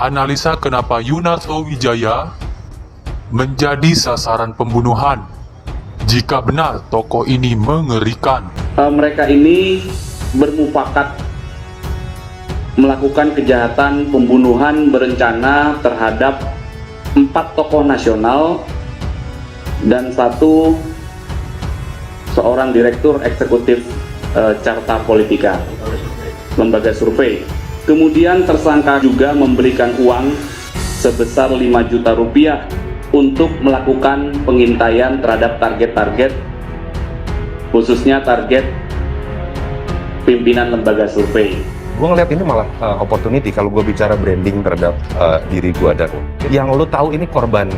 analisa kenapa Yunarto Wijaya menjadi sasaran pembunuhan. Jika benar tokoh ini mengerikan. Mereka ini bermufakat melakukan kejahatan pembunuhan berencana terhadap 4 tokoh nasional dan seorang direktur eksekutif Carta Politika, lembaga survei. Kemudian tersangka juga memberikan uang sebesar 5 juta rupiah untuk melakukan pengintaian terhadap target-target, khususnya target pimpinan lembaga survei. Gue ngeliat ini malah opportunity kalau gue bicara branding terhadap diri gue. Dan yang lo tahu ini korban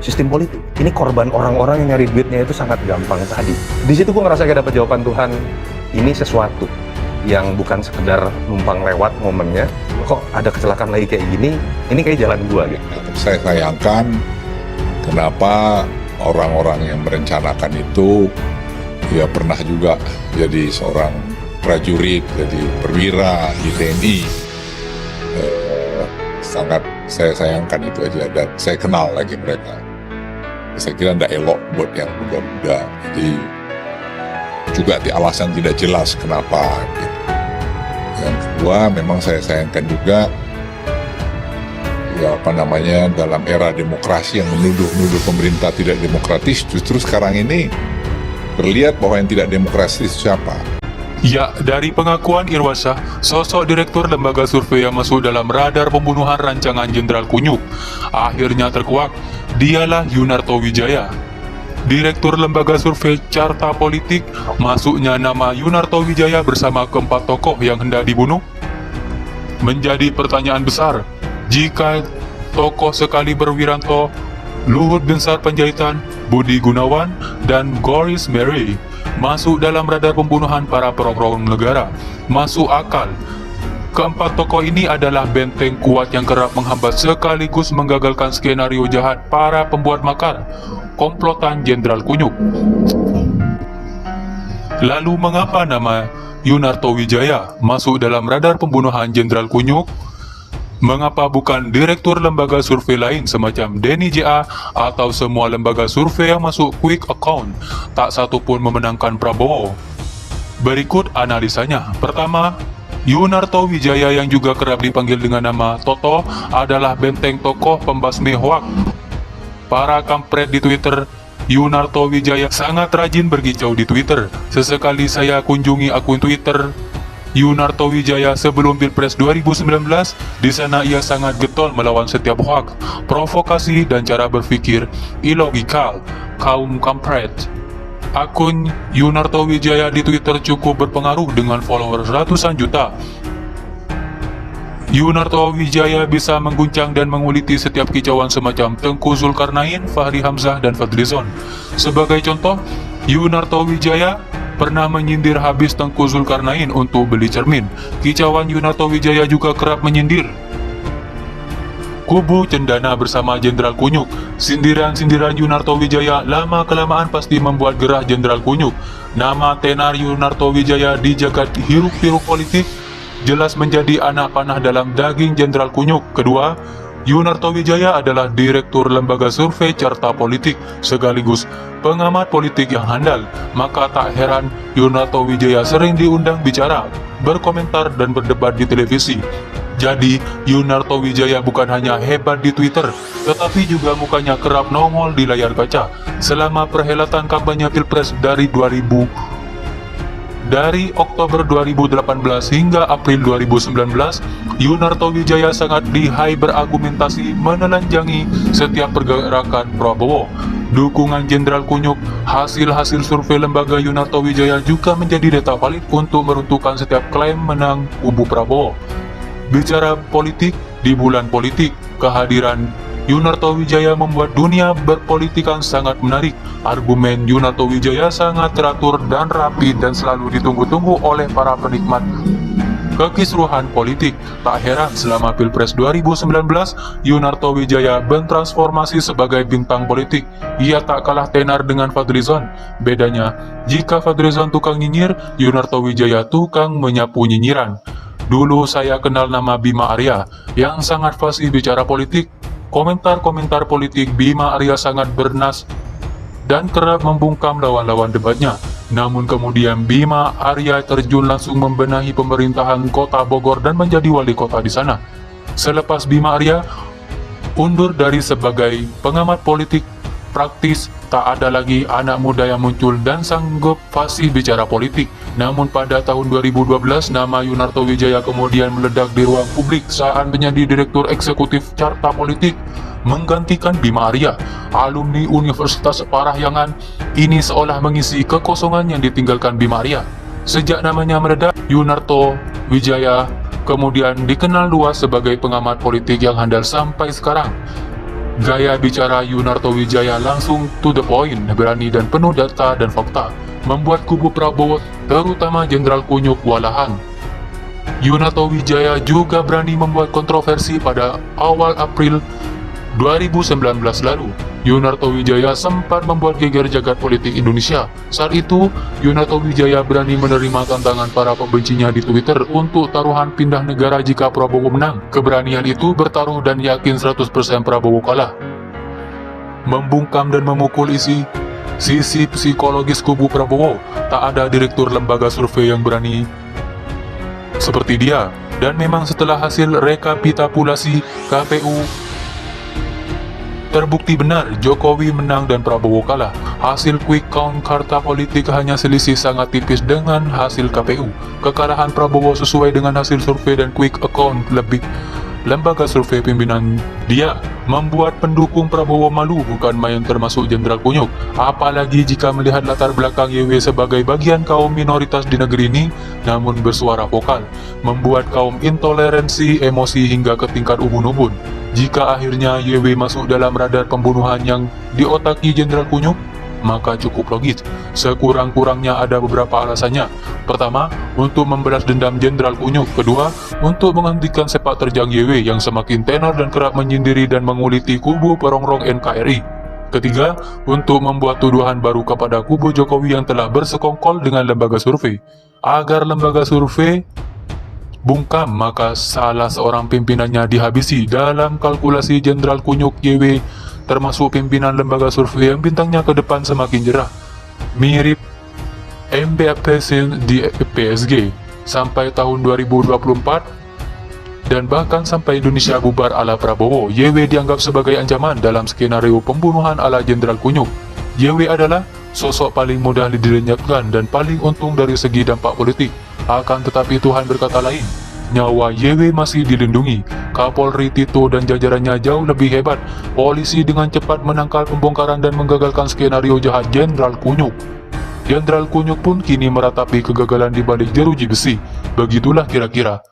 sistem politik. Ini korban orang-orang yang nyari duitnya itu sangat gampang tadi. Di situ gue ngerasa kayak dapet jawaban Tuhan. Ini sesuatu yang bukan sekedar numpang lewat momennya. Kok ada kecelakaan lagi kayak gini? Ini kayak jalan gue gitu. Saya sayangkan kenapa orang-orang yang merencanakan itu ya pernah juga jadi seorang prajurit, jadi perwira di TNI. Sangat saya sayangkan itu aja, dan saya kenal lagi mereka. Saya kira tidak elok buat yang muda-muda. Jadi juga alasan tidak jelas kenapa. Gitu. Yang kedua, memang saya sayangkan juga dalam era demokrasi yang menuduh pemerintah tidak demokratis, justru sekarang ini terlihat bahwa yang tidak demokratis siapa. Ya, dari pengakuan Irwansyah, sosok direktur lembaga survei yang masuk dalam radar pembunuhan rancangan Jenderal Kunyuk akhirnya terkuak. Dialah Yunarto Wijaya. Direktur lembaga survei Carta Politik, masuknya nama Yunarto Wijaya bersama keempat tokoh yang hendak dibunuh? Menjadi pertanyaan besar, jika tokoh sekaliber Wiranto, Luhut Binsar Panjaitan, Budi Gunawan, dan Goris Mary masuk dalam radar pembunuhan para program negara, masuk akal. Keempat tokoh ini adalah benteng kuat yang kerap menghambat sekaligus menggagalkan skenario jahat para pembuat makar komplotan Jenderal Kunyuk. Lalu mengapa nama Yunarto Wijaya masuk dalam radar pembunuhan Jenderal Kunyuk? Mengapa bukan direktur lembaga survei lain semacam Denny JA atau semua lembaga survei yang masuk quick account tak satu pun memenangkan Prabowo? Berikut analisanya. Pertama, Yunarto Wijaya yang juga kerap dipanggil dengan nama Toto adalah benteng tokoh pembasmi hoak. Para kampret di Twitter, Yunarto Wijaya sangat rajin berkicau di Twitter. Sesekali saya kunjungi akun Twitter Yunarto Wijaya sebelum Pilpres 2019, di sana ia sangat getol melawan setiap hoak, provokasi, dan cara berpikir ilogikal kaum kampret. Akun Yunarto Wijaya di Twitter cukup berpengaruh dengan followers ratusan juta. Yunarto Wijaya bisa mengguncang dan menguliti setiap kicauan semacam Tengku Zulkarnain, Fahri Hamzah, dan Fadlizon. Sebagai contoh, Yunarto Wijaya pernah menyindir habis Tengku Zulkarnain untuk beli cermin. Kicauan Yunarto Wijaya juga kerap menyindir kubu cendana bersama Jenderal Kunyuk. Sindiran-sindiran Yunarto Wijaya lama-kelamaan pasti membuat gerah Jenderal Kunyuk. Nama tenar Yunarto Wijaya di jagat hiruk-pikuk politik jelas menjadi anak panah dalam daging Jenderal Kunyuk. Kedua, Yunarto Wijaya adalah direktur lembaga survei Carta Politik sekaligus pengamat politik yang handal. Maka tak heran Yunarto Wijaya sering diundang bicara, berkomentar, dan berdebat di televisi. Jadi, Yunarto Wijaya bukan hanya hebat di Twitter, tetapi juga mukanya kerap nongol di layar kaca. Selama perhelatan kampanye Pilpres dari Oktober 2018 hingga April 2019, Yunarto Wijaya sangat lihai berargumentasi menelanjangi setiap pergerakan Prabowo. Dukungan Jenderal Kunyuk, hasil-hasil survei lembaga Yunarto Wijaya juga menjadi data valid untuk meruntuhkan setiap klaim menang kubu Prabowo. Bicara politik di bulan politik, kehadiran Yunarto Wijaya membuat dunia berpolitikan sangat menarik. Argumen Yunarto Wijaya sangat teratur dan rapi dan selalu ditunggu-tunggu oleh para penikmat kekisruhan politik. Tak heran selama Pilpres 2019, Yunarto Wijaya bertransformasi sebagai bintang politik. Ia tak kalah tenar dengan Fadlizon. Bedanya, jika Fadlizon tukang nyinyir, Yunarto Wijaya tukang menyapu nyinyiran. Dulu saya kenal nama Bima Arya yang sangat fasih bicara politik. Komentar-komentar politik Bima Arya sangat bernas dan kerap membungkam lawan-lawan debatnya. Namun kemudian Bima Arya terjun langsung membenahi pemerintahan kota Bogor dan menjadi wali kota di sana. Selepas Bima Arya undur dari sebagai pengamat politik praktis, tak ada lagi anak muda yang muncul dan sanggup fasih bicara politik. Namun pada tahun 2012, nama Yunarto Wijaya kemudian meledak di ruang publik saat menjadi Direktur Eksekutif Carta Politik, menggantikan Bima Arya. Alumni Universitas Parahyangan ini seolah mengisi kekosongan yang ditinggalkan Bima Arya. Sejak namanya meledak, Yunarto Wijaya kemudian dikenal luas sebagai pengamat politik yang handal sampai sekarang. Gaya bicara Yunarto Wijaya langsung to the point, berani dan penuh data dan fakta, membuat kubu Prabowo, terutama Jenderal Kunyuk, kewalahan. Yunarto Wijaya juga berani membuat kontroversi pada awal April 2019 lalu. Yunarto Wijaya sempat membuat geger jagat politik Indonesia. Saat itu, Yunarto Wijaya berani menerima tantangan para pembencinya di Twitter untuk taruhan pindah negara jika Prabowo menang. Keberanian itu bertaruh dan yakin 100% Prabowo kalah. Membungkam dan memukul sisi psikologis kubu Prabowo. Tak ada direktur lembaga survei yang berani seperti dia. Dan memang setelah hasil rekapitulasi KPU terbukti benar, Jokowi menang dan Prabowo kalah. Hasil quick count Carta Politik hanya selisih sangat tipis dengan hasil KPU. Kekalahan Prabowo sesuai dengan hasil survei dan quick count lebih lembaga survei pimpinan dia membuat pendukung Prabowo malu, bukan main termasuk Jenderal Kunyuk. Apalagi jika melihat latar belakang YW sebagai bagian kaum minoritas di negeri ini, namun bersuara vokal, membuat kaum intoleransi emosi hingga ke tingkat ubun-ubun. Jika akhirnya YW masuk dalam radar pembunuhan yang diotaki Jenderal Kunyuk, maka cukup logis. Sekurang-kurangnya ada beberapa alasannya. Pertama, untuk membalas dendam Jenderal Kunyuk. Kedua, untuk menghentikan sepak terjang YW yang semakin tenar dan kerap menyindiri dan menguliti kubu perongrong NKRI. Ketiga, untuk membuat tuduhan baru kepada kubu Jokowi yang telah bersekongkol dengan lembaga survei. Agar lembaga survei bungkam, maka salah seorang pimpinannya dihabisi. Dalam kalkulasi Jenderal Kunyuk, YW termasuk pimpinan lembaga survei yang bintangnya ke depan semakin cerah, mirip MBAP di PSG sampai tahun 2024 dan bahkan sampai Indonesia bubar ala Prabowo. YW dianggap sebagai ancaman dalam skenario pembunuhan ala Jenderal Kunyuk. YW adalah sosok paling mudah dilenyapkan dan paling untung dari segi dampak politik. Akan tetapi Tuhan berkata lain, nyawa YW masih dilindungi. Kapolri Tito dan jajarannya jauh lebih hebat. Polisi dengan cepat menangkal pembongkaran dan menggagalkan skenario jahat Jenderal Kunyuk. Jenderal Kunyuk pun kini meratapi kegagalan di balik jeruji besi. Begitulah kira-kira